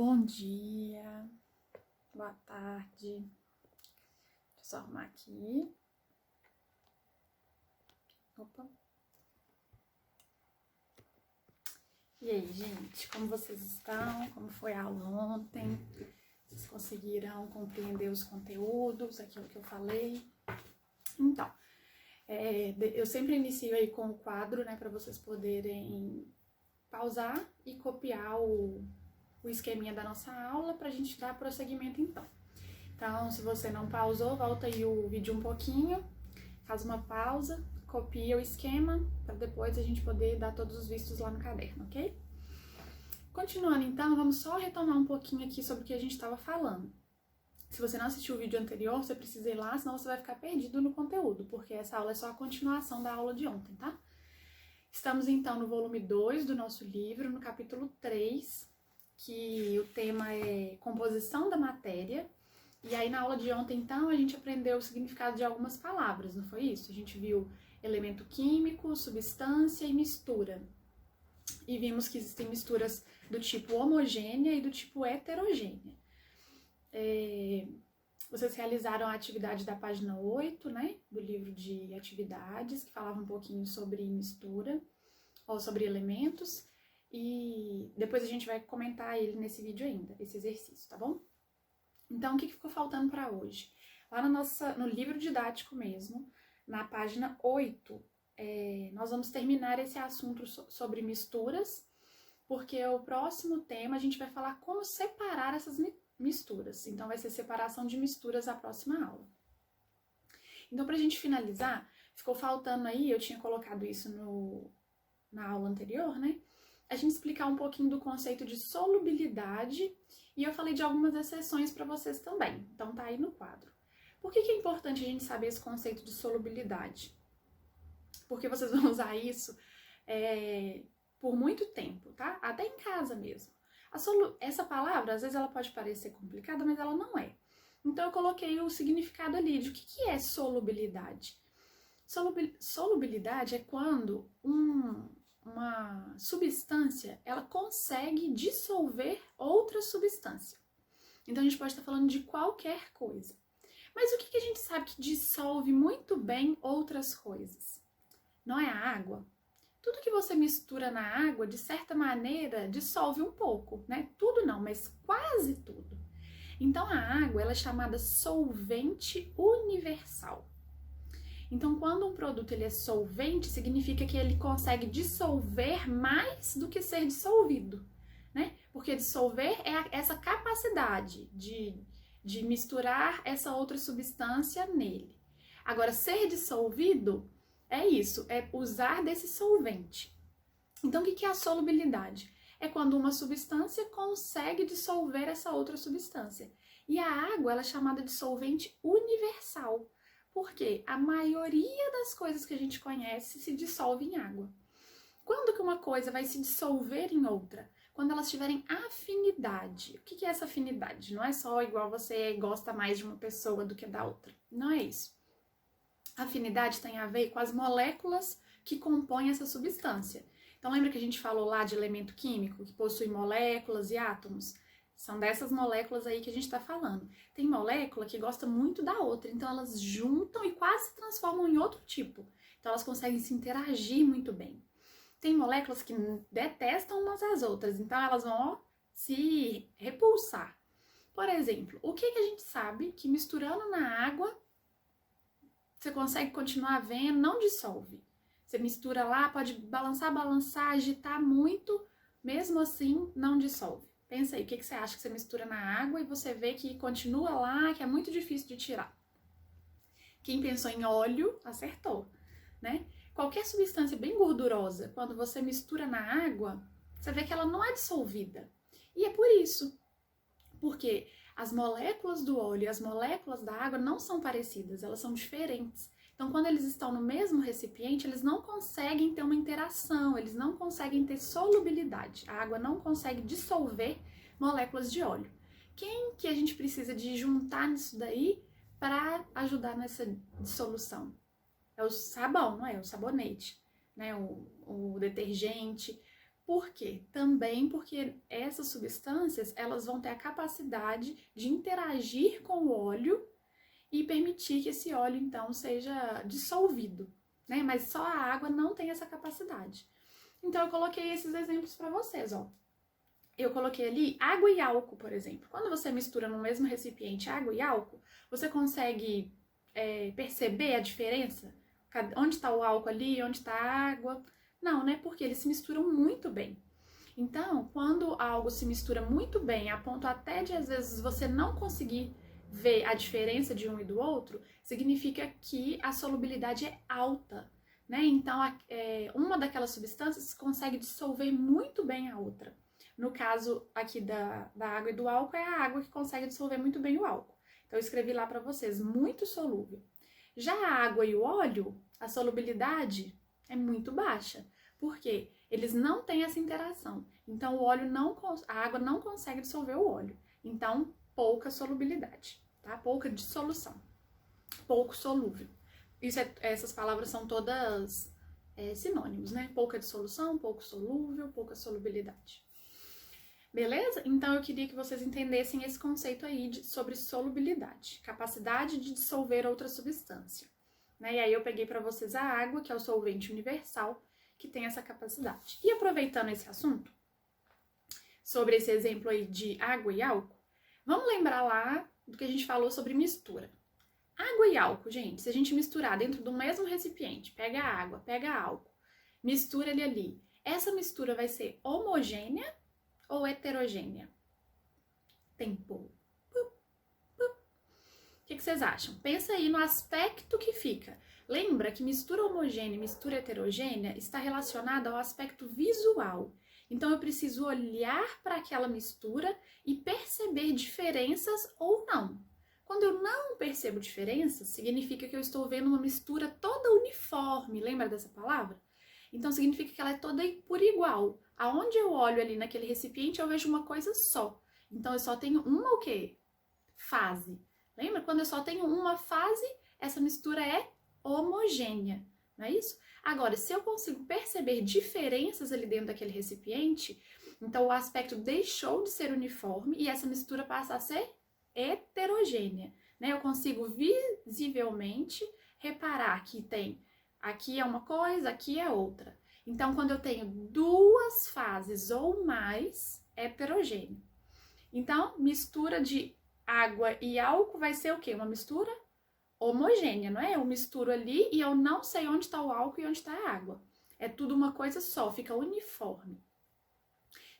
Bom dia, boa tarde. Deixa eu só arrumar aqui. Opa. E aí, gente, como vocês estão? Como foi a aula ontem? Vocês conseguiram compreender os conteúdos, aquilo que eu falei? Então, eu sempre inicio aí com o quadro, né, para vocês poderem pausar e copiar o esqueminha da nossa aula pra gente dar prosseguimento então. Então, se você não pausou, volta aí o vídeo um pouquinho, faz uma pausa, copia o esquema, para depois a gente poder dar todos os vistos lá no caderno, ok? Continuando então, vamos só retomar um pouquinho aqui sobre o que a gente estava falando. Se você não assistiu o vídeo anterior, você precisa ir lá, senão você vai ficar perdido no conteúdo, porque essa aula é só a continuação da aula de ontem, tá? Estamos então no volume 2 do nosso livro, no capítulo 3, que o tema é composição da matéria. E aí na aula de ontem, então, a gente aprendeu o significado de algumas palavras, não foi isso? A gente viu elemento químico, substância e mistura. E vimos que existem misturas do tipo homogênea e do tipo heterogênea. Vocês realizaram a atividade da página 8, né, do livro de atividades, que falava um pouquinho sobre mistura, ou sobre elementos. E depois a gente vai comentar ele nesse vídeo ainda, esse exercício, tá bom? Então, o que ficou faltando para hoje? Lá no livro didático mesmo, na página 8, nós vamos terminar esse assunto sobre misturas, porque o próximo tema a gente vai falar como separar essas misturas. Então, vai ser separação de misturas a próxima aula. Então, para a gente finalizar, ficou faltando aí, eu tinha colocado isso na aula anterior, né? A gente explicar um pouquinho do conceito de solubilidade e eu falei de algumas exceções para vocês também. Então tá aí no quadro. Por que é importante a gente saber esse conceito de solubilidade? Porque vocês vão usar isso por muito tempo, tá? Até em casa mesmo. Essa palavra, às vezes ela pode parecer complicada, mas ela não é. Então eu coloquei o significado ali de o que é solubilidade. Solubilidade é quando uma substância, ela consegue dissolver outra substância. Então, a gente pode estar falando de qualquer coisa. Mas o que a gente sabe que dissolve muito bem outras coisas? Não é a água? Tudo que você mistura na água, de certa maneira, dissolve um pouco, né? Tudo não, mas quase tudo. Então, a água, ela é chamada solvente universal. Então, quando um produto ele é solvente, significa que ele consegue dissolver mais do que ser dissolvido, né? Porque dissolver é essa capacidade de misturar essa outra substância nele. Agora, ser dissolvido é isso, é usar desse solvente. Então, o que é a solubilidade? É quando uma substância consegue dissolver essa outra substância. E a água ela é chamada de solvente universal. Porque a maioria das coisas que a gente conhece se dissolve em água. Quando que uma coisa vai se dissolver em outra? Quando elas tiverem afinidade. O que é essa afinidade? Não é só igual você gosta mais de uma pessoa do que da outra. Não é isso. A afinidade tem a ver com as moléculas que compõem essa substância. Então lembra que a gente falou lá de elemento químico, que possui moléculas e átomos? São dessas moléculas aí que a gente está falando. Tem molécula que gosta muito da outra, então elas juntam e quase se transformam em outro tipo. Então elas conseguem se interagir muito bem. Tem moléculas que detestam umas às outras, então elas vão se repulsar. Por exemplo, o que a gente sabe que misturando na água você consegue continuar vendo, não dissolve. Você mistura lá, pode balançar, agitar muito, mesmo assim não dissolve. Pensa aí, o que você acha que você mistura na água e você vê que continua lá, que é muito difícil de tirar. Quem pensou em óleo, acertou, né? Qualquer substância bem gordurosa, quando você mistura na água, você vê que ela não é dissolvida. E é por isso. Porque as moléculas do óleo e as moléculas da água não são parecidas, elas são diferentes. Então, quando eles estão no mesmo recipiente, eles não conseguem ter uma interação, eles não conseguem ter solubilidade. A água não consegue dissolver moléculas de óleo. Quem que a gente precisa de juntar nisso daí para ajudar nessa dissolução? É o sabão, não é? O sabonete, né? O detergente. Por quê? Também porque essas substâncias, elas vão ter a capacidade de interagir com o óleo e permitir que esse óleo, então, seja dissolvido, né? Mas só a água não tem essa capacidade. Então, eu coloquei esses exemplos para vocês, ó. Eu coloquei ali água e álcool, por exemplo. Quando você mistura no mesmo recipiente água e álcool, você consegue perceber a diferença? Onde está o álcool ali, onde está a água? Não, né? Porque eles se misturam muito bem. Então, quando algo se mistura muito bem, a ponto até de às vezes você não conseguir ver a diferença de um e do outro, significa que a solubilidade é alta, né? Então, uma daquelas substâncias consegue dissolver muito bem a outra. No caso aqui da água e do álcool, é a água que consegue dissolver muito bem o álcool. Então, eu escrevi lá para vocês, muito solúvel. Já a água e o óleo, a solubilidade é muito baixa. Por quê? Eles não têm essa interação. Então, a água não consegue dissolver o óleo. Então, pouca solubilidade, tá? Pouca dissolução. Pouco solúvel. Essas palavras são todas sinônimos, né? Pouca dissolução, pouco solúvel, pouca solubilidade. Beleza? Então, eu queria que vocês entendessem esse conceito aí sobre solubilidade. Capacidade de dissolver outra substância. Né? E aí, eu peguei para vocês a água, que é o solvente universal, que tem essa capacidade. E aproveitando esse assunto, sobre esse exemplo aí de água e álcool, vamos lembrar lá do que a gente falou sobre mistura. Água e álcool, gente, se a gente misturar dentro do mesmo recipiente, pega a água, pega álcool, mistura ele ali, essa mistura vai ser homogênea ou heterogênea? Tempo. O que vocês acham? Pensa aí no aspecto que fica. Lembra que mistura homogênea e mistura heterogênea está relacionada ao aspecto visual. Então, eu preciso olhar para aquela mistura e perceber diferenças ou não. Quando eu não percebo diferenças, significa que eu estou vendo uma mistura toda uniforme. Lembra dessa palavra? Então, significa que ela é toda por igual. Aonde eu olho ali naquele recipiente, eu vejo uma coisa só. Então, eu só tenho uma o quê? Fase. Lembra? Quando eu só tenho uma fase, essa mistura é homogênea, não é isso? Agora, se eu consigo perceber diferenças ali dentro daquele recipiente, então o aspecto deixou de ser uniforme e essa mistura passa a ser heterogênea, né? Eu consigo visivelmente reparar que aqui é uma coisa, aqui é outra. Então, quando eu tenho duas fases ou mais, é heterogêneo. Então, mistura de água e álcool vai ser o quê? Uma mistura homogênea, não é? Eu misturo ali e eu não sei onde está o álcool e onde está a água. É tudo uma coisa só, fica uniforme.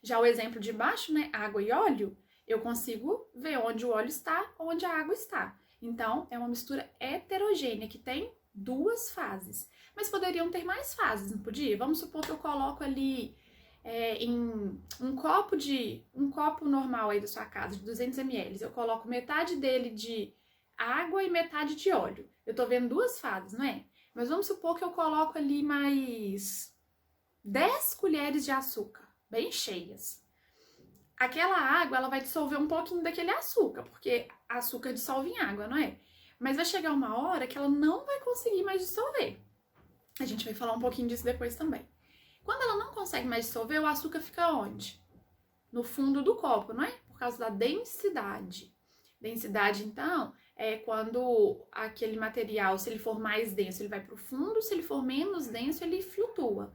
Já o exemplo de baixo, né? Água e óleo, eu consigo ver onde o óleo está, onde a água está. Então, é uma mistura heterogênea que tem duas fases. Mas poderiam ter mais fases, não podia? Vamos supor que eu coloco ali em um copo normal aí da sua casa, de 200 ml, eu coloco metade dele de água e metade de óleo. Eu tô vendo duas fases, não é? Mas vamos supor que eu coloco ali mais 10 colheres de açúcar, bem cheias. Aquela água, ela vai dissolver um pouquinho daquele açúcar, porque açúcar dissolve em água, não é? Mas vai chegar uma hora que ela não vai conseguir mais dissolver. A gente vai falar um pouquinho disso depois também. Quando ela não consegue mais dissolver, o açúcar fica onde? No fundo do copo, não é? Por causa da densidade. Densidade, então, é quando aquele material, se ele for mais denso, ele vai para o fundo, se ele for menos denso, ele flutua.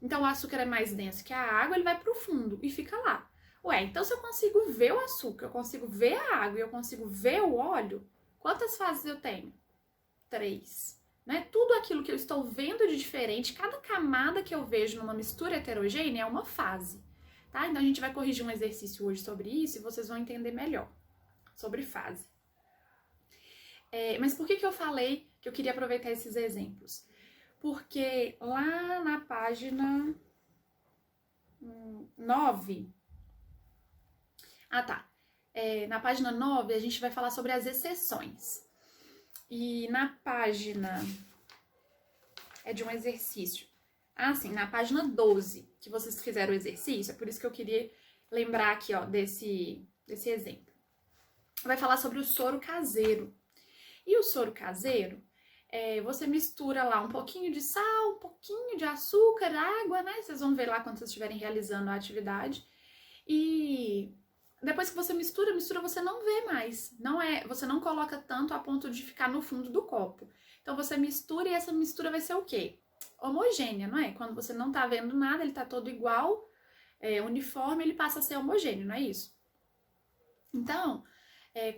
Então, o açúcar é mais denso que a água, ele vai para o fundo e fica lá. Ué, então se eu consigo ver o açúcar, eu consigo ver a água e eu consigo ver o óleo, quantas fases eu tenho? 3. Né? Tudo aquilo que eu estou vendo de diferente, cada camada que eu vejo numa mistura heterogênea é uma fase. Tá? Então, a gente vai corrigir um exercício hoje sobre isso e vocês vão entender melhor sobre fase. Mas por que eu falei que eu queria aproveitar esses exemplos? Porque lá na página 9... na página 9, a gente vai falar sobre as exceções. E na página... é de um exercício. Na página 12, que vocês fizeram o exercício, é por isso que eu queria lembrar aqui, ó, desse exemplo. Vai falar sobre o soro caseiro. E o soro caseiro, você mistura lá um pouquinho de sal, um pouquinho de açúcar, água, né? Vocês vão ver lá quando vocês estiverem realizando a atividade. E depois que você mistura, você não vê mais. Você não coloca tanto a ponto de ficar no fundo do copo. Então você mistura e essa mistura vai ser o quê? Homogênea, não é? Quando você não tá vendo nada, ele tá todo igual, uniforme, ele passa a ser homogêneo, não é isso? Então,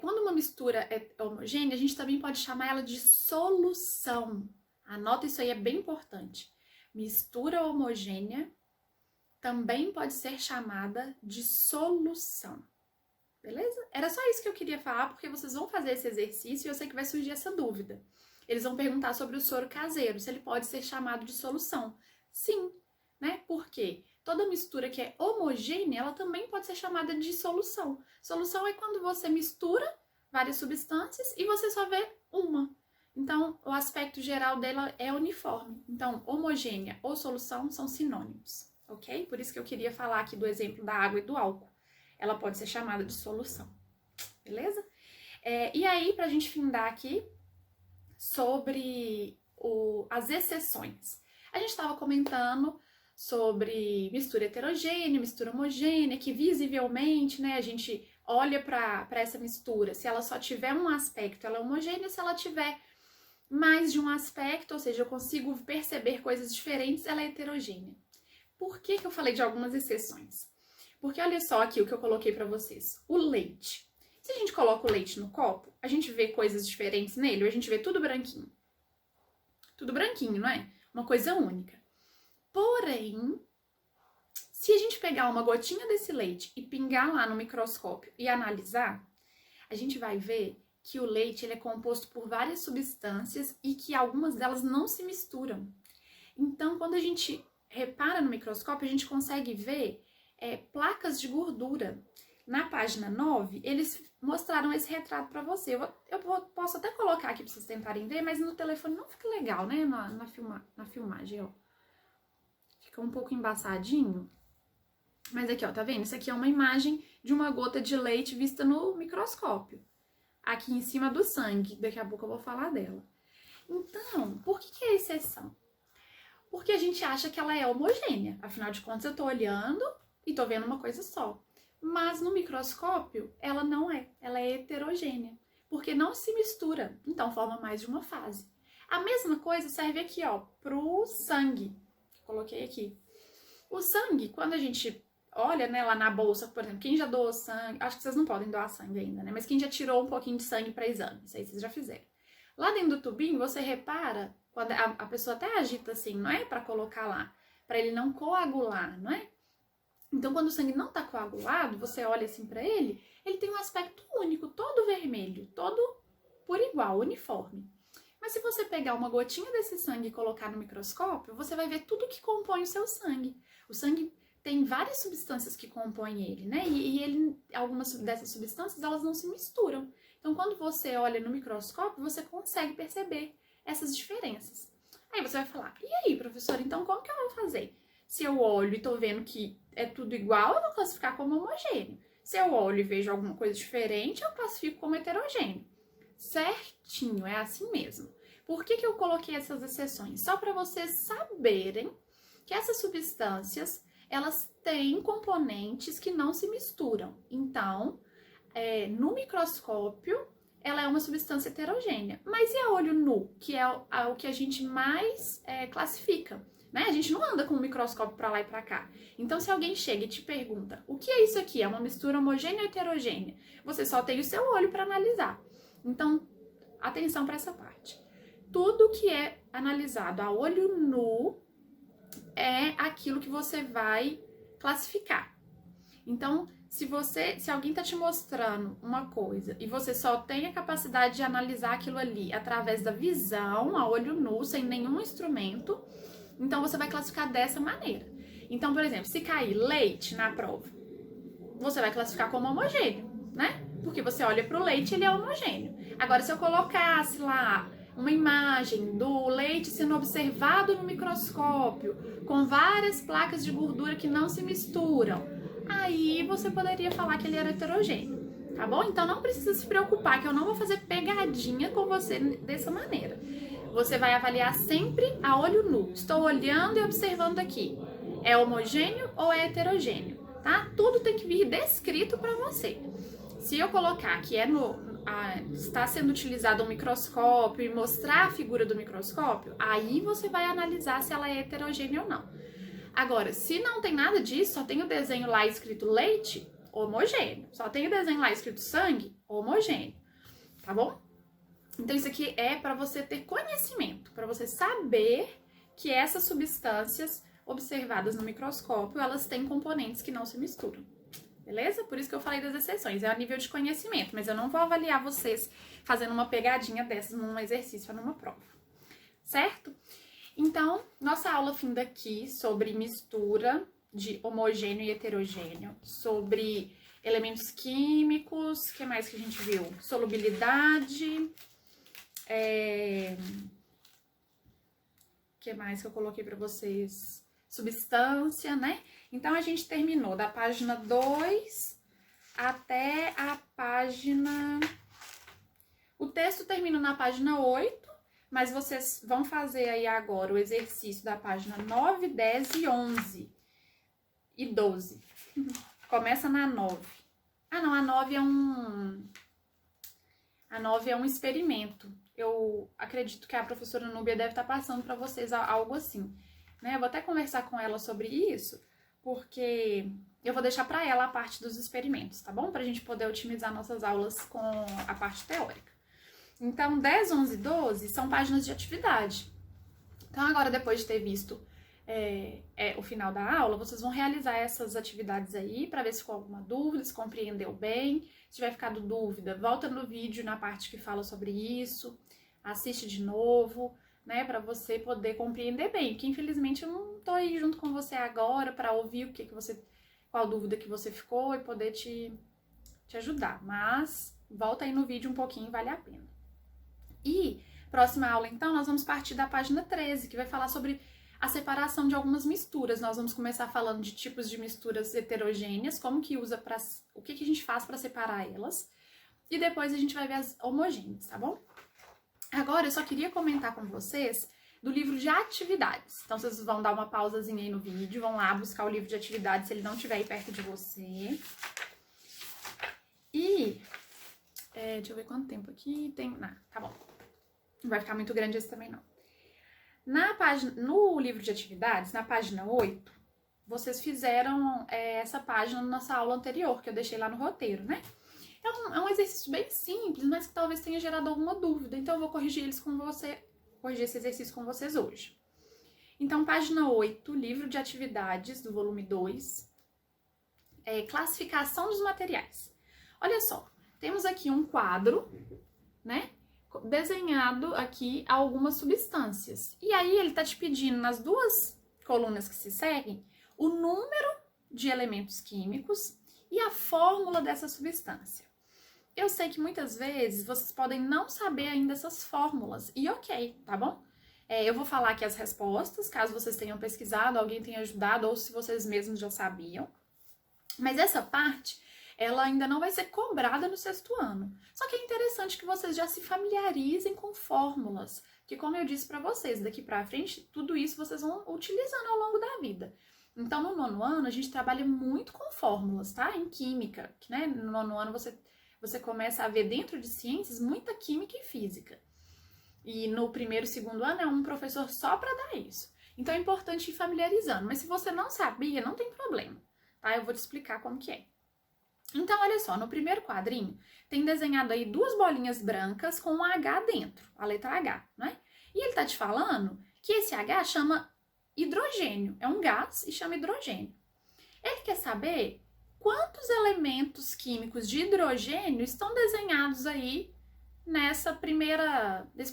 quando uma mistura é homogênea, a gente também pode chamar ela de solução. Anota isso aí, é bem importante. Mistura homogênea também pode ser chamada de solução. Beleza? Era só isso que eu queria falar, porque vocês vão fazer esse exercício e eu sei que vai surgir essa dúvida. Eles vão perguntar sobre o soro caseiro, se ele pode ser chamado de solução. Sim, né? Por quê? Toda mistura que é homogênea, ela também pode ser chamada de solução. Solução é quando você mistura várias substâncias e você só vê uma. Então, o aspecto geral dela é uniforme. Então, homogênea ou solução são sinônimos, ok? Por isso que eu queria falar aqui do exemplo da água e do álcool. Ela pode ser chamada de solução, beleza? E aí, pra gente findar aqui sobre as exceções. A gente estava comentando sobre mistura heterogênea, mistura homogênea, que visivelmente, né, a gente olha para essa mistura. Se ela só tiver um aspecto, ela é homogênea. Se ela tiver mais de um aspecto, ou seja, eu consigo perceber coisas diferentes, ela é heterogênea. Por que eu falei de algumas exceções? Porque olha só aqui o que eu coloquei para vocês. O leite. Se a gente coloca o leite no copo, a gente vê coisas diferentes nele ou a gente vê tudo branquinho? Tudo branquinho, não é? Uma coisa única. Porém, se a gente pegar uma gotinha desse leite e pingar lá no microscópio e analisar, a gente vai ver que o leite ele é composto por várias substâncias e que algumas delas não se misturam. Então, quando a gente repara no microscópio, a gente consegue ver placas de gordura. Na página 9, eles mostraram esse retrato para você. Eu posso até colocar aqui para vocês tentarem ver, mas no telefone não fica legal, né? Na filmagem, ó. Fica um pouco embaçadinho. Mas aqui, ó, tá vendo? Isso aqui é uma imagem de uma gota de leite vista no microscópio. Aqui em cima do sangue. Daqui a pouco eu vou falar dela. Então, por que é exceção? Porque a gente acha que ela é homogênea. Afinal de contas, eu tô olhando e tô vendo uma coisa só. Mas no microscópio, ela não é. Ela é heterogênea. Porque não se mistura. Então, forma mais de uma fase. A mesma coisa serve aqui, ó, pro sangue. Coloquei aqui. O sangue, quando a gente olha, né, lá na bolsa, por exemplo, quem já doou sangue, acho que vocês não podem doar sangue ainda, né, mas quem já tirou um pouquinho de sangue para exame, isso aí vocês já fizeram. Lá dentro do tubinho, você repara, quando a pessoa até agita assim, não é para colocar lá, para ele não coagular, não é? Então, quando o sangue não tá coagulado, você olha assim para ele tem um aspecto único, todo vermelho, todo por igual, uniforme. Mas se você pegar uma gotinha desse sangue e colocar no microscópio, você vai ver tudo que compõe o seu sangue. O sangue tem várias substâncias que compõem ele, né? E algumas dessas substâncias, elas não se misturam. Então, quando você olha no microscópio, você consegue perceber essas diferenças. Aí você vai falar, e aí, professora, então como que eu vou fazer? Se eu olho e tô vendo que é tudo igual, eu vou classificar como homogêneo. Se eu olho e vejo alguma coisa diferente, eu classifico como heterogêneo. Certinho, é assim mesmo. Por que eu coloquei essas exceções? Só para vocês saberem que essas substâncias, elas têm componentes que não se misturam. Então, no microscópio, ela é uma substância heterogênea. Mas e a olho nu, que é o que a gente mais classifica? Né? A gente não anda com o microscópio para lá e para cá. Então, se alguém chega e te pergunta, o que é isso aqui? É uma mistura homogênea ou heterogênea? Você só tem o seu olho para analisar. Então, atenção para essa parte. Tudo que é analisado a olho nu é aquilo que você vai classificar. Então, se alguém está te mostrando uma coisa e você só tem a capacidade de analisar aquilo ali através da visão, a olho nu, sem nenhum instrumento, então você vai classificar dessa maneira. Então, por exemplo, se cair leite na prova, você vai classificar como homogêneo, né? Porque você olha para o leite, ele é homogêneo. Agora, se eu colocasse lá uma imagem do leite sendo observado no microscópio, com várias placas de gordura que não se misturam, aí você poderia falar que ele era heterogêneo, tá bom? Então não precisa se preocupar que eu não vou fazer pegadinha com você dessa maneira. você vai avaliar sempre a olho nu. Estou olhando e observando aqui. É homogêneo ou é heterogêneo, tá? Tudo tem que vir descrito para você. Se eu colocar que está sendo utilizado um microscópio e mostrar a figura do microscópio, aí você vai analisar se ela é heterogênea ou não. Agora, se não tem nada disso, só tem o desenho lá escrito leite, homogêneo. Só tem o desenho lá escrito sangue, homogêneo. Tá bom? Então, isso aqui é para você ter conhecimento, para você saber que essas substâncias observadas no microscópio, elas têm componentes que não se misturam. Beleza? Por isso que eu falei das exceções. É a nível de conhecimento, mas eu não vou avaliar vocês fazendo uma pegadinha dessas num exercício ou numa prova. Certo? Então, nossa aula finda aqui sobre mistura de homogêneo e heterogêneo, sobre elementos químicos, o que mais que a gente viu? Solubilidade, que mais que eu coloquei para vocês? Substância, né? Então, a gente terminou da página 2 até a página... O texto termina na página 8, mas vocês vão fazer aí agora o exercício da página 9, 10 e 11 e 12. Começa na 9. Ah, não, a 9 é um experimento. Eu acredito que a professora Núbia deve estar passando para vocês algo assim, né? Eu vou até conversar com ela sobre isso, porque eu vou deixar para ela a parte dos experimentos, tá bom? Pra gente poder otimizar nossas aulas com a parte teórica. Então, 10, 11 e 12 são páginas de atividade. Então, agora, depois de ter visto o final da aula, vocês vão realizar essas atividades aí para ver se ficou alguma dúvida, se compreendeu bem. Se tiver ficado dúvida, volta no vídeo na parte que fala sobre isso, assiste de novo, né, para você poder compreender bem, porque infelizmente eu não tô aí junto com você agora para ouvir qual dúvida que você ficou e poder te ajudar, mas volta aí no vídeo um pouquinho, vale a pena. E próxima aula, então, nós vamos partir da página 13, que vai falar sobre a separação de algumas misturas. Nós vamos começar falando de tipos de misturas heterogêneas, como que usa para... o que a gente faz para separar elas. E depois a gente vai ver as homogêneas, tá bom? Agora, eu só queria comentar com vocês do livro de atividades. Então, vocês vão dar uma pausazinha aí no vídeo, vão lá buscar o livro de atividades se ele não estiver aí perto de você. E... deixa eu ver quanto tempo aqui tem... tá bom. Não vai ficar muito grande esse também, não. No livro de atividades, na página 8, vocês fizeram essa página na nossa aula anterior, que eu deixei lá no roteiro, né? É um exercício bem simples, mas que talvez tenha gerado alguma dúvida. Então, eu vou corrigir esse exercício com vocês hoje. Então, página 8, livro de atividades do volume 2, classificação dos materiais. Olha só, temos aqui um quadro, né? Desenhado aqui algumas substâncias. E aí ele tá te pedindo nas duas colunas que se seguem o número de elementos químicos e a fórmula dessa substância. Eu sei que muitas vezes vocês podem não saber ainda essas fórmulas e ok, tá bom? Eu vou falar aqui as respostas, caso vocês tenham pesquisado, alguém tenha ajudado ou se vocês mesmos já sabiam. Mas essa parte... ela ainda não vai ser cobrada no 6º ano. Só que é interessante que vocês já se familiarizem com fórmulas, que como eu disse para vocês, daqui para frente, tudo isso vocês vão utilizando ao longo da vida. Então, no 9º ano, a gente trabalha muito com fórmulas, tá? Em química, né? No 9º ano, você começa a ver dentro de ciências muita química e física. E no 1º e 2º ano, é um professor só para dar isso. Então, é importante ir familiarizando. Mas se você não sabia, não tem problema, tá? Eu vou te explicar como que é. Então, olha só, no primeiro quadrinho, tem desenhado aí 2 bolinhas brancas com um H dentro, a letra H, né? E ele tá te falando que esse H chama hidrogênio, é um gás e chama hidrogênio. Ele quer saber quantos elementos químicos de hidrogênio estão desenhados aí nesse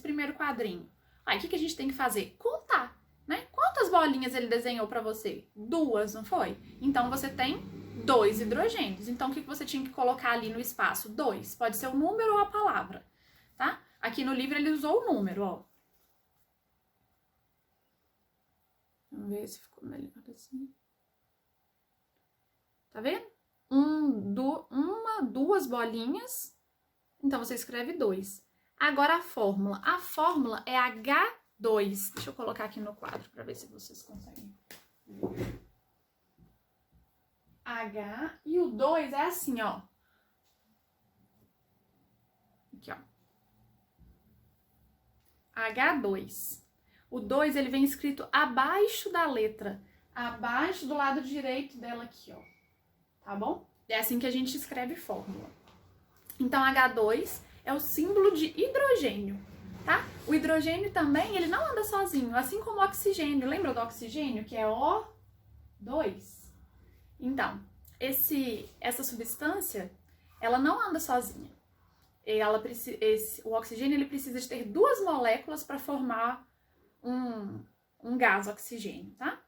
primeiro quadrinho. Aí, o que a gente tem que fazer? Contar, né? Quantas bolinhas ele desenhou para você? 2, não foi? Então, você tem 2 hidrogênios. Então, o que você tinha que colocar ali no espaço? 2. Pode ser o número ou a palavra, tá? Aqui no livro ele usou o número, ó. Vamos ver se ficou melhor assim. Tá vendo? 2 bolinhas. Então, você escreve 2. Agora a fórmula. A fórmula é H2. Deixa eu colocar aqui no quadro para ver se vocês conseguem ver. H e o 2 é assim, ó. Aqui, ó. H2. O 2, ele vem escrito abaixo da letra. Abaixo do lado direito dela aqui, ó. Tá bom? É assim que a gente escreve fórmula. Então, H2 é o símbolo de hidrogênio, tá? O hidrogênio também, ele não anda sozinho, assim como o oxigênio. Lembra do oxigênio, que é O2? Então, essa substância, ela não anda sozinha. O oxigênio, ele precisa de ter duas moléculas para formar um gás oxigênio, tá?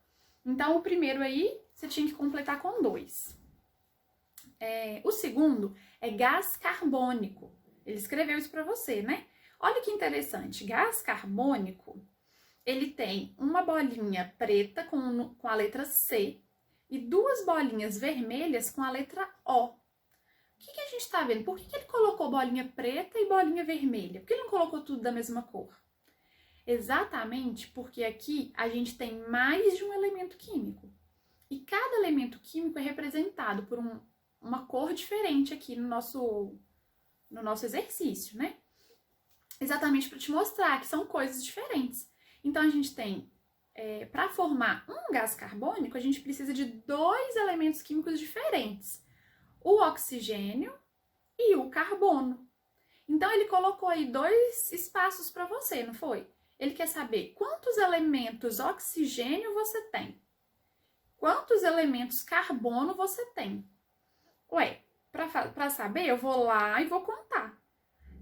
Então, o primeiro aí, você tinha que completar com 2. O segundo é gás carbônico. Ele escreveu isso para você, né? Olha que interessante. Gás carbônico, ele tem uma bolinha preta com a letra C e duas bolinhas vermelhas com a letra O. O que a gente está vendo? Por que ele colocou bolinha preta e bolinha vermelha? Por que ele não colocou tudo da mesma cor? Exatamente porque aqui a gente tem mais de um elemento químico. E cada elemento químico é representado por uma cor diferente aqui no nosso exercício, né? Exatamente para te mostrar que são coisas diferentes. Então, a gente tem, para formar um gás carbônico, a gente precisa de dois elementos químicos diferentes. O oxigênio e o carbono. Então, ele colocou aí 2 espaços para você, não foi? Ele quer saber quantos elementos oxigênio você tem. Quantos elementos carbono você tem. Ué, para saber, eu vou lá e vou contar.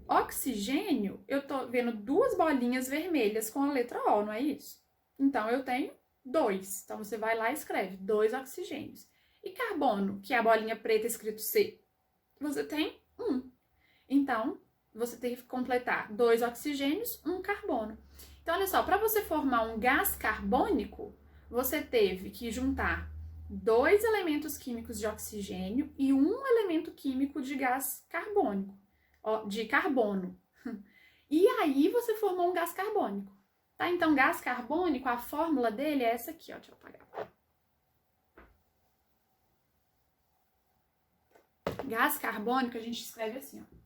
Oxigênio, eu tô vendo 2 bolinhas vermelhas com a letra O, não é isso? Então, eu tenho 2. Então, você vai lá e escreve 2 oxigênios. E carbono, que é a bolinha preta escrito C, você tem 1. Então, você tem que completar 2 oxigênios, 1 carbono. Então, olha só, para você formar um gás carbônico, você teve que juntar 2 elementos químicos de oxigênio e 1 elemento químico de gás carbônico, de carbono. E aí, você formou um gás carbônico, tá? Então, gás carbônico, a fórmula dele é essa aqui, ó. Deixa eu apagar. Gás carbônico, a gente escreve assim, ó.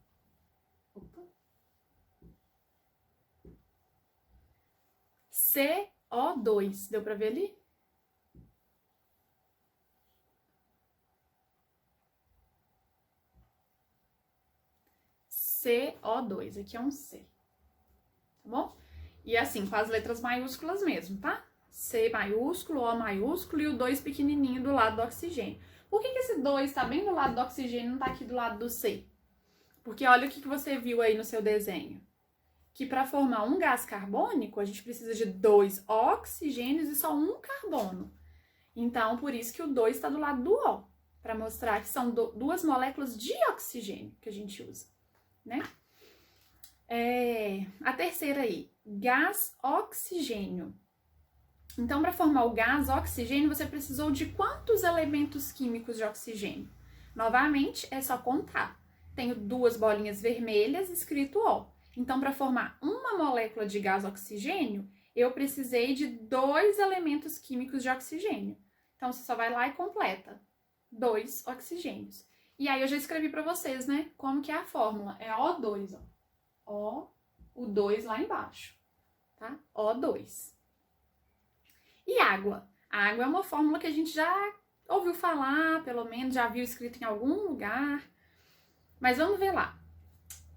CO2. Deu pra ver ali? CO2. Aqui é um C. Tá bom? E assim, com as letras maiúsculas mesmo, tá? C maiúsculo, O maiúsculo e o 2 pequenininho do lado do oxigênio. Por que esse 2 tá bem do lado do oxigênio e não tá aqui do lado do C? Porque olha o que você viu aí no seu desenho. Que para formar um gás carbônico, a gente precisa de 2 oxigênios e só 1 carbono. Então, por isso que o 2 está do lado do O, para mostrar que são 2 moléculas de oxigênio que a gente usa, né? A terceira aí, gás oxigênio. Então, para formar o gás oxigênio, você precisou de quantos elementos químicos de oxigênio? Novamente, é só contar. Tenho 2 bolinhas vermelhas escrito O. Então, para formar uma molécula de gás oxigênio, eu precisei de 2 elementos químicos de oxigênio. Então, você só vai lá e completa 2 oxigênios. E aí, eu já escrevi para vocês, né? Como que é a fórmula? É O2, ó. O 2 lá embaixo, tá? O2. E água? A água é uma fórmula que a gente já ouviu falar, pelo menos já viu escrito em algum lugar. Mas vamos ver lá.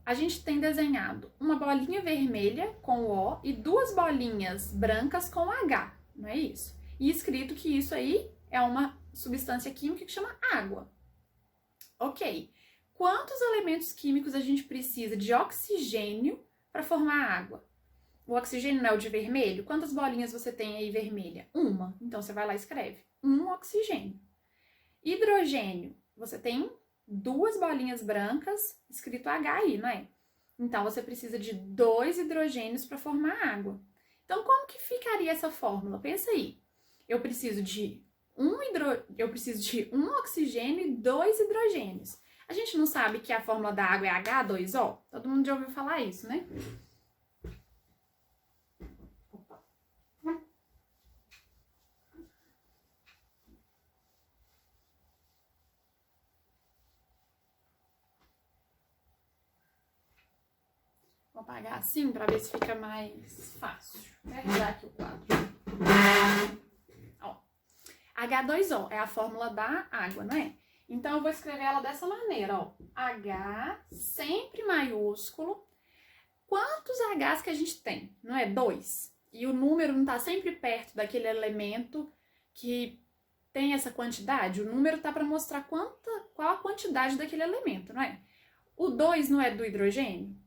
A gente tem desenhado uma bolinha vermelha com O e 2 bolinhas brancas com H, não é isso? E escrito que isso aí é uma substância química que chama água. Ok. Quantos elementos químicos a gente precisa de oxigênio para formar água? O oxigênio não é o de vermelho? Quantas bolinhas você tem aí vermelha? 1. Então, você vai lá e escreve 1 oxigênio. Hidrogênio, você tem 2 bolinhas brancas, escrito H aí, não é? Então, você precisa de 2 hidrogênios para formar água. Então, como que ficaria essa fórmula? Pensa aí. Eu preciso de um oxigênio e 2 hidrogênios. A gente não sabe que a fórmula da água é H2O? Todo mundo já ouviu falar isso, né? Vou apagar assim para ver se fica mais fácil. Vou carregar aqui o quadro. Ó, H2O é a fórmula da água, não é? Então, eu vou escrever ela dessa maneira, ó. H, sempre maiúsculo. Quantos Hs que a gente tem? Não é? 2. E o número não tá sempre perto daquele elemento que tem essa quantidade? O número tá para mostrar qual a quantidade daquele elemento, não é? O 2 não é do hidrogênio?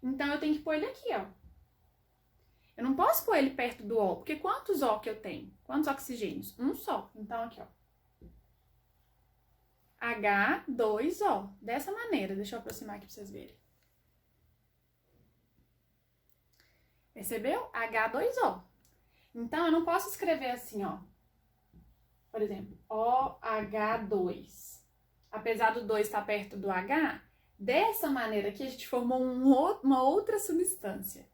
Então, eu tenho que pôr ele aqui, ó. Eu não posso pôr ele perto do O, porque quantos O que eu tenho? Quantos oxigênios? Um só. Então, aqui, ó. H2O. Dessa maneira. Deixa eu aproximar aqui pra vocês verem. Percebeu? H2O. Então, eu não posso escrever assim, ó. Por exemplo, OH2. Apesar do 2 estar perto do H, dessa maneira aqui a gente formou uma outra substância.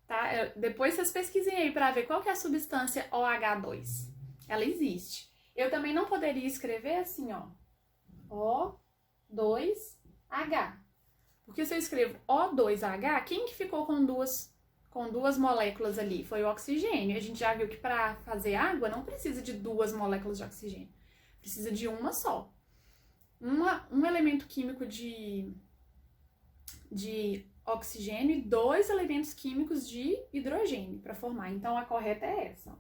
Tá? Depois vocês pesquisem aí para ver qual que é a substância OH2. Ela existe. Eu também não poderia escrever assim, ó. O2H. Porque se eu escrevo O2H, quem que ficou com duas moléculas ali? Foi o oxigênio. A gente já viu que para fazer água não precisa de 2 moléculas de oxigênio. Precisa de uma só. Um elemento químico de oxigênio e 2 elementos químicos de hidrogênio para formar. Então, a correta é essa. Ó.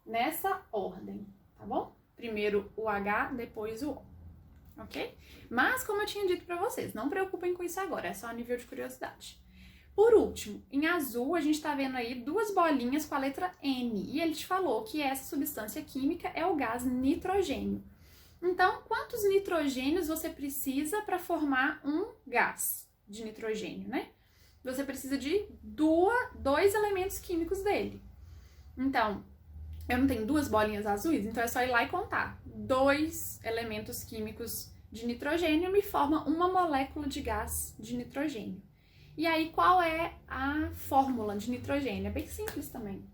Nessa ordem, tá bom? Primeiro o H, depois o O. Ok? Mas, como eu tinha dito para vocês, não preocupem com isso agora. É só a nível de curiosidade. Por último, em azul, a gente está vendo aí 2 bolinhas com a letra N. E ele te falou que essa substância química é o gás nitrogênio. Então, quantos nitrogênios você precisa para formar um gás de nitrogênio, né? Você precisa de 2 elementos químicos dele. Então, eu não tenho 2 bolinhas azuis, então é só ir lá e contar. 2 elementos químicos de nitrogênio me formam uma molécula de gás de nitrogênio. E aí, qual é a fórmula de nitrogênio? É bem simples também.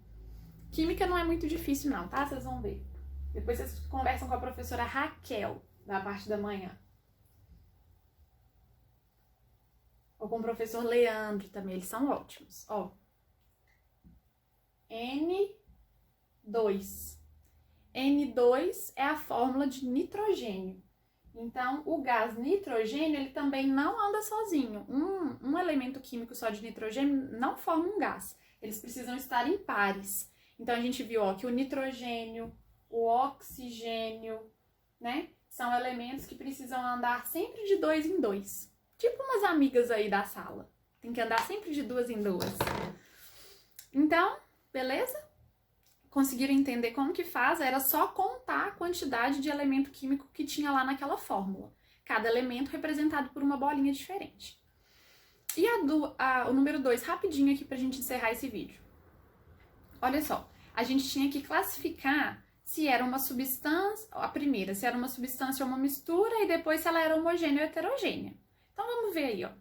Química não é muito difícil não, tá? Vocês vão ver. Depois vocês conversam com a professora Raquel, da parte da manhã. Ou com o professor Leandro também, eles são ótimos. Ó, N2. N2 é a fórmula de nitrogênio. Então, o gás nitrogênio, ele também não anda sozinho. Um elemento químico só de nitrogênio não forma um gás. Eles precisam estar em pares. Então, a gente viu ó, que o nitrogênio, o oxigênio, né? São elementos que precisam andar sempre de 2 em 2. Tipo umas amigas aí da sala. Tem que andar sempre de 2 em 2. Então, beleza? Conseguiram entender como que faz? Era só contar a quantidade de elemento químico que tinha lá naquela fórmula. Cada elemento representado por uma bolinha diferente. E o número 2, rapidinho aqui pra gente encerrar esse vídeo. Olha só, a gente tinha que classificar se era uma substância, a primeira, se era uma substância ou uma mistura, e depois se ela era homogênea ou heterogênea. Então vamos ver aí, ó.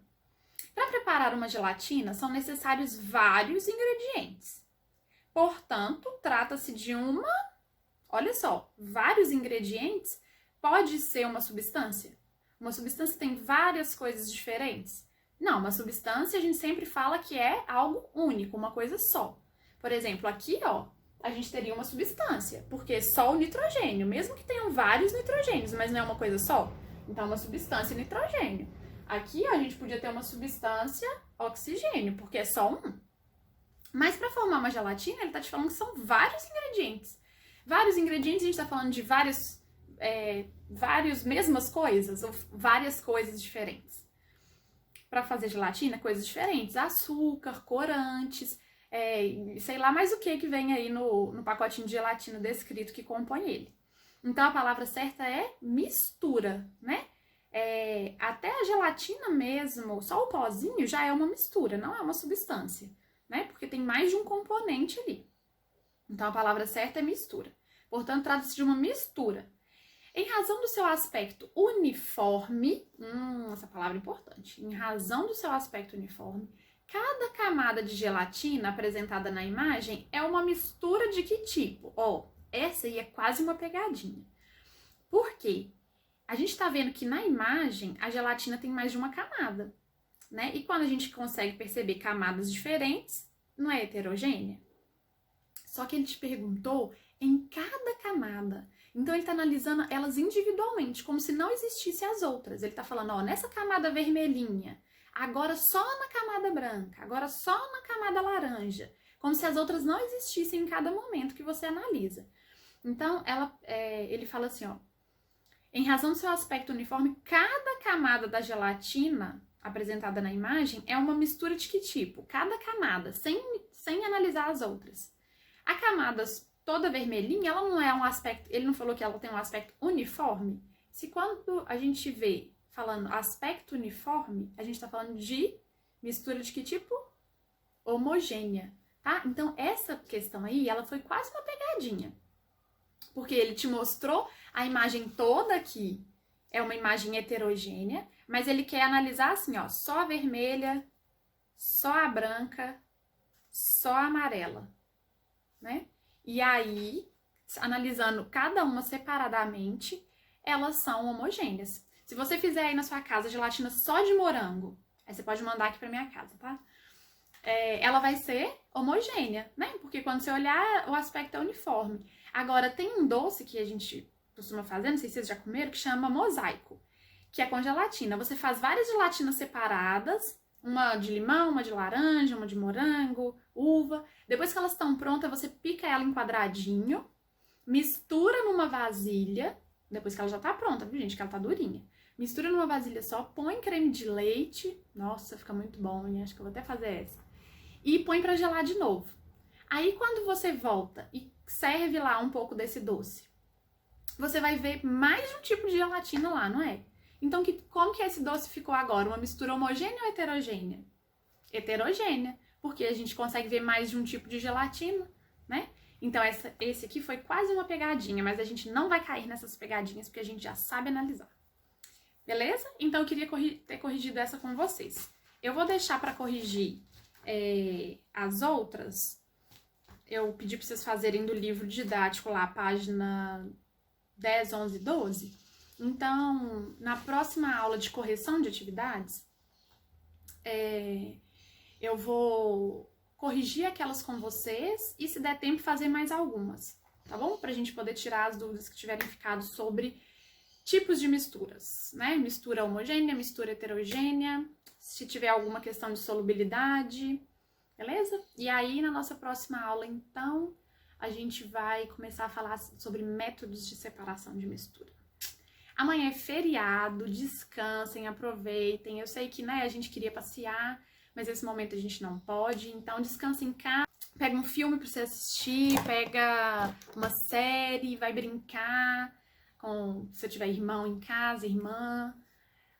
Para preparar uma gelatina, são necessários vários ingredientes. Portanto, trata-se de olha só, vários ingredientes pode ser uma substância? Uma substância tem várias coisas diferentes? Não, uma substância a gente sempre fala que é algo único, uma coisa só. Por exemplo, aqui, ó, a gente teria uma substância, porque só o nitrogênio, mesmo que tenham vários nitrogênios, mas não é uma coisa só, então é uma substância nitrogênio. Aqui, ó, a gente podia ter uma substância oxigênio, porque é só um. Mas para formar uma gelatina, ele tá te falando que são vários ingredientes. Vários ingredientes, a gente tá falando de várias mesmas coisas, ou várias coisas diferentes. Para fazer gelatina, coisas diferentes. Açúcar, corantes, sei lá mais o que vem aí no pacotinho de gelatina descrito que compõe ele. Então, a palavra certa é mistura, né? Até a gelatina mesmo, só o pozinho já é uma mistura, não é uma substância, né? Porque tem mais de um componente ali. Então, a palavra certa é mistura. Portanto, trata-se de uma mistura. Em razão do seu aspecto uniforme, essa palavra é importante, em razão do seu aspecto uniforme, cada camada de gelatina apresentada na imagem é uma mistura de que tipo? Essa aí é quase uma pegadinha. Por quê? A gente está vendo que na imagem a gelatina tem mais de uma camada, né? E quando a gente consegue perceber camadas diferentes, não é heterogênea? Só que ele te perguntou em cada camada. Então ele está analisando elas individualmente, como se não existissem as outras. Ele está falando, nessa camada vermelhinha, agora só na camada branca, agora só na camada laranja, como se as outras não existissem em cada momento que você analisa. Então ele fala assim, em razão do seu aspecto uniforme, cada camada da gelatina apresentada na imagem é uma mistura de que tipo? Cada camada, sem analisar as outras. A camada toda vermelhinha, ela não é um aspecto, ele não falou que ela tem um aspecto uniforme? Se quando a gente vê falando aspecto uniforme, a gente tá falando de mistura de que tipo? Homogênea, tá? Então essa questão aí, ela foi quase uma pegadinha. Porque ele te mostrou a imagem toda aqui, é uma imagem heterogênea, mas ele quer analisar assim, só a vermelha, só a branca, só a amarela, né? E aí, analisando cada uma separadamente, elas são homogêneas. Se você fizer aí na sua casa gelatina só de morango, aí você pode mandar aqui pra minha casa, tá? Ela vai ser homogênea, né? Porque quando você olhar, o aspecto é uniforme. Agora, tem um doce que a gente costuma fazer, não sei se vocês já comeram, que chama mosaico, que é com gelatina. Você faz várias gelatinas separadas, uma de limão, uma de laranja, uma de morango, uva. Depois que elas estão prontas, você pica ela em quadradinho, mistura numa vasilha, depois que ela já tá pronta, viu, gente? Que ela tá durinha. Mistura numa vasilha só, põe creme de leite, nossa, fica muito bom, hein? Acho que eu vou até fazer essa. E põe pra gelar de novo. Aí, quando você volta e serve lá um pouco desse doce, você vai ver mais de um tipo de gelatina lá, não é? Então, como que esse doce ficou agora? Uma mistura homogênea ou heterogênea? Heterogênea, porque a gente consegue ver mais de um tipo de gelatina, né? Então, esse aqui foi quase uma pegadinha, mas a gente não vai cair nessas pegadinhas, porque a gente já sabe analisar. Beleza? Então, eu queria ter corrigido essa com vocês. Eu vou deixar para corrigir as outras. Eu pedi para vocês fazerem do livro didático lá, página 10, 11, 12. Então, na próxima aula de correção de atividades, eu vou corrigir aquelas com vocês e, se der tempo, fazer mais algumas, tá bom? Pra gente poder tirar as dúvidas que tiverem ficado sobre tipos de misturas, né? Mistura homogênea, mistura heterogênea, se tiver alguma questão de solubilidade, beleza? E aí, na nossa próxima aula, então, a gente vai começar a falar sobre métodos de separação de mistura. Amanhã é feriado, descansem, aproveitem. Eu sei que, né, a gente queria passear, mas nesse momento a gente não pode. Então, descansem em casa, pega um filme pra você assistir, pega uma série, vai brincar se você tiver irmão em casa, irmã,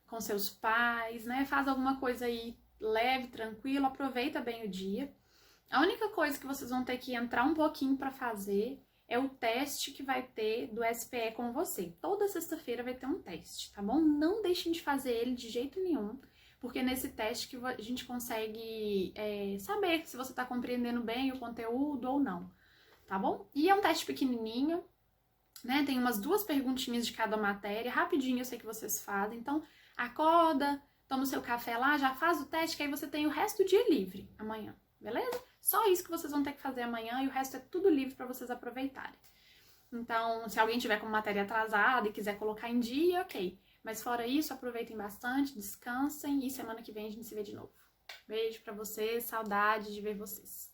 com seus pais, né? Faz alguma coisa aí leve, tranquilo, aproveita bem o dia. A única coisa que vocês vão ter que entrar um pouquinho para fazer é o teste que vai ter do SPE com você. Toda sexta-feira vai ter um teste, tá bom? Não deixem de fazer ele de jeito nenhum, porque é nesse teste que a gente consegue saber se você está compreendendo bem o conteúdo ou não, tá bom? E é um teste pequenininho, né? Tem umas 2 perguntinhas de cada matéria, rapidinho eu sei que vocês fazem. Então, acorda, toma o seu café lá, já faz o teste, que aí você tem o resto do dia livre amanhã, beleza? Só isso que vocês vão ter que fazer amanhã e o resto é tudo livre para vocês aproveitarem. Então, se alguém tiver com matéria atrasada e quiser colocar em dia, ok. Mas fora isso, aproveitem bastante, descansem e semana que vem a gente se vê de novo. Beijo pra vocês, saudade de ver vocês.